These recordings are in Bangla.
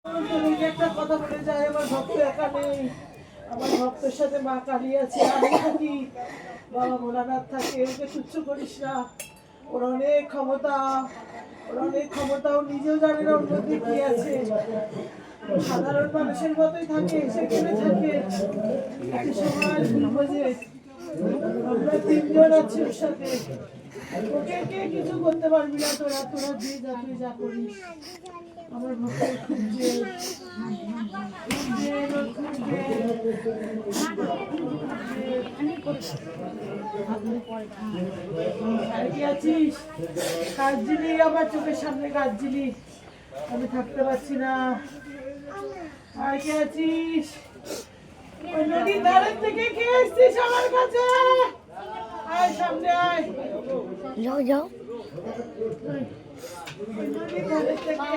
একটা কথা বলে যায়, আমার ভক্ত একা নেই, আমার ভক্তের সাথে মা কালী আছে, আমি থাকি, বাবা ভোলানাথ থাকে। ওকে তুচ্ছ করিস না, ওর অনেক ক্ষমতা, ওর অনেক ক্ষমতা। ও নিজেও জানে না ওর মধ্যে কি আছে। সাধারণ মানুষের মতোই থাকে, সেখানে থাকে, একটু সময় ভুল বোঝে। আমরা তিনজন আছি ওর সাথে, ওকে কে কিছু করতে পারবি না। তোরা তোরা দিয়ে যা, তুই যা করিস। আমার ভক্তের খুব জেদ, আছিস কাজজিলি, আমার চোখের সামনে কাজজিলি, আমি থাকতে পারছি না। আর কে আছিস? ওই নদীর ধারের থেকে কে আসছিস আমার কাছে? আয় সামনে আয়, যাও যাও। নদীর ধারের থেকে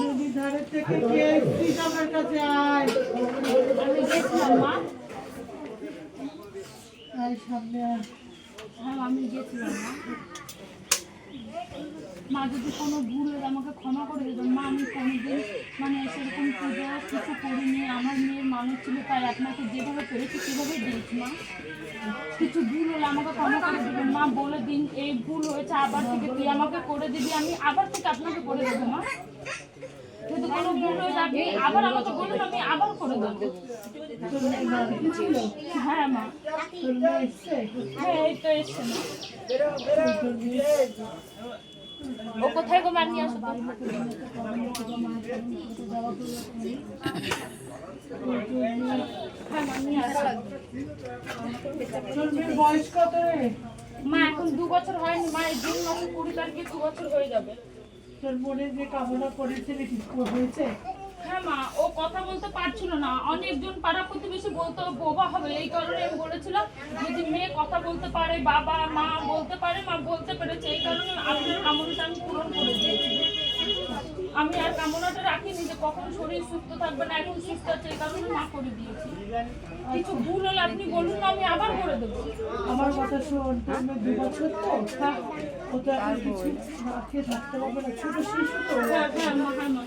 নদীর ধারের থেকে কে আসছিস আমার কাছে? আয়, আমি গেছিলাম মা। আয় সামনে আয়। হ্যাঁ আমি গেছিলাম মা। মা যদি কোনো ভুল হলে আমাকে ক্ষমা করে দিত মা। আমি কোনোদিন মানে সেরকম পুজো কিছু করিনি, আমার মেয়ের মানুষ ছিল, তাই আপনাকে যেভাবে পেরেছি সেভাবেই দিয়েছি মা। কিছু ভুল হলে আমাকে ক্ষমা করে দেবেন মা। বলে দিন এই ভুল হয়েছে, আবার থেকে তুই আমাকে করে দিবি, আমি আবার থেকে আপনাকে করে দেবো মা। যদি কোনো ভুল হয়ে যাবে আবার আমাকে বলুন, আমি আবার করে দেবো। হ্যাঁ মা, হ্যাঁ এই তো এসছে মা। ও কোথায় গো মা? নিয়ে আসো তো। হ্যাঁ মা নিয়ে আসো। বয়স কত রে? মা এখন 2 বছর হয়নি মা, এই জুন মাসে 20 তারিখে 2 বছর হয়ে যাবে। তোর মনে যে কামনা করেছিলে ঠিক হয়েছে? হ্যাঁ মা, ও কথা বলতে পারছিল না, অনেকজন পাড়া প্রতিবেশী বলতো বোবা হবে, এই কারণে আমি বলেছিলাম যদি মেয়ে কথা বলতে পারে, বাবা মা বলতে পারে, মা বলতে পেরেছে, এই কারণে আপনার কামনাটা আমি পূরণ করে দিয়েছি। আমি আর কামনাটা রাখিনি যে কখন শরীর সুস্থ থাকবে না, এখন সুস্থ আছে, এই কারণে মা করে দিয়েছি। কিছু ভুল হলে আপনি বলুন না, আমি আবার করে দেবো। আমার কথা শোন, তোর মেয়ে 2 বছর তো, ও তো এখন কিছু না খেয়ে থাকতে পারবে না, ছোট শিশু তো। হ্যাঁ হ্যাঁ মা, হ্যাঁ মা।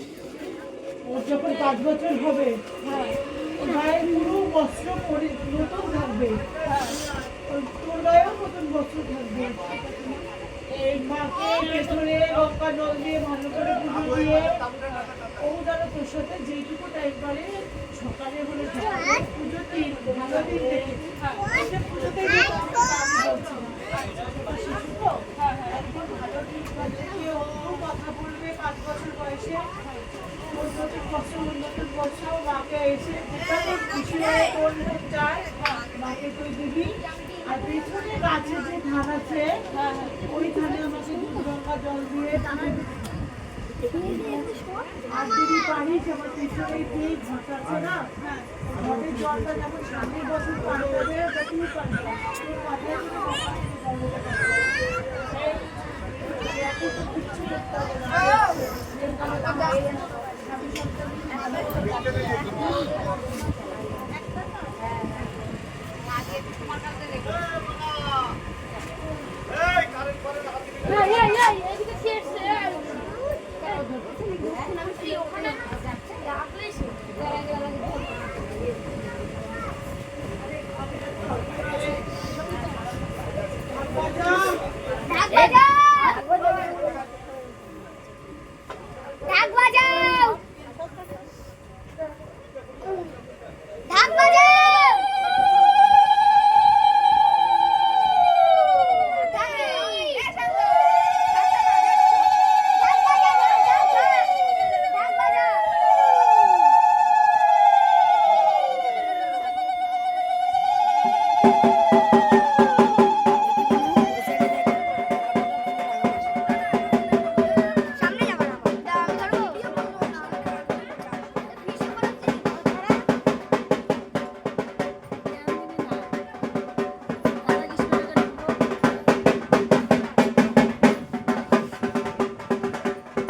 ওর যখন 5 বছর হবে, হ্যাঁ ওর গায়ে পুরো বস্ত্র নতুন থাকবে, হ্যাঁ তোর গায়েও নতুন বস্ত্র থাকবে। এই মাকে পেছনে লঙ্কা জল দিয়ে ভালো করে পুজো দিয়ে, ও যেন তোর সাথে যেটুকু টাইম পারে সকালে হলে পুজো দিন, ভালো দিন দেখে পুজোতেই বলছি না, একদম ভালো দিন দেখে ও কথা বলবে। 5 বছর বয়সে ওর নতুন বস্ত্র, নতুন বস্ত্র মাকে এসে যেটাতে খুশি হয়ে তোর লোক চায় মাকে তুই দিবি। আর পেছনে গাছে যে ধান আছে ওই ধানে আমাকে দুধ গঙ্গা জল দিয়ে আর যদি পারিস আমার পেছনে যে ঘট আছে না, ঘটের জলটা যেমন সামনের বছর পারে যাবে, তুই পারবি।